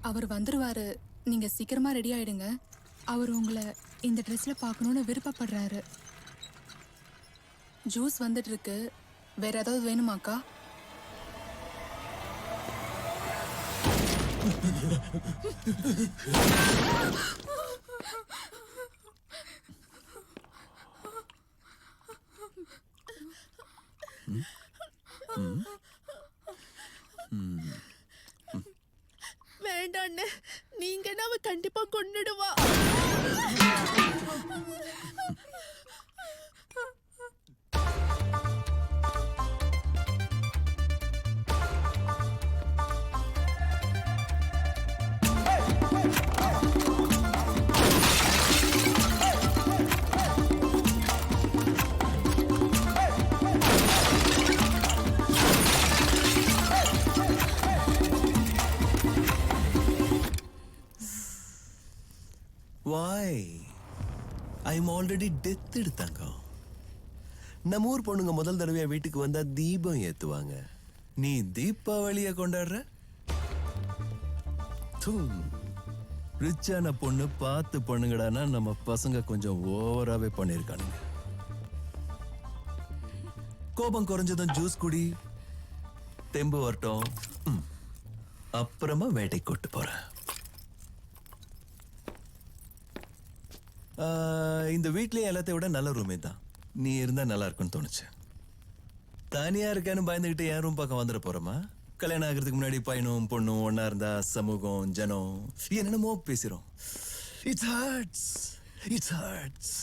அவர் வந்துருவாரு. நீங்க சீக்கிரமா ரெடி ஆயிடுங்க. அவர் உங்களை இந்த ட்ரெஸ்ல பார்க்கணும்னு விருப்பப்படுறாரு. ஜூஸ் வந்துட்டு இருக்கு. வேற ஏதாவது வேணுமாக்கா? வேண்டான்னு நீங்க அவ கண்டிப்பா கொன்னுடுவா. Why? I'm already death எடுத்தாங்க. நம்ம ஊர் பொண்ணுங்க முதல் தடவையா வீட்டுக்கு வந்தா தீபம் ஏத்துவாங்க. நீ தீபாவளிய கொண்டாடுற? ரிச்சான பொண்ணு பார்த்து பொண்ணுங்கடானா நம்ம பசங்க கொஞ்சம் ஓவராவே பண்ணிருக்கானுங்க. கோபம் குறைஞ்சதும் ஜூஸ் குடி, தெம்பு வரட்டும், அப்புறமா வேட்டை கூட்டு போறேன். இந்த வீட்லயே எல்லாத்தையும் விட நல்ல ரூமே தான். நீ இருந்தா நல்லா இருக்கும்னு தோணுச்சு. தனியா இருக்கேன்னு பயந்துகிட்டு என் ரூம் பக்கம் வந்துட போறோமா? கல்யாணம் ஆகிறதுக்கு முன்னாடி பையனும் பொண்ணும் ஒன்னா இருந்தா சமூகம் ஜனம் என்னென்னமோ பேசுறோம். It's hertz.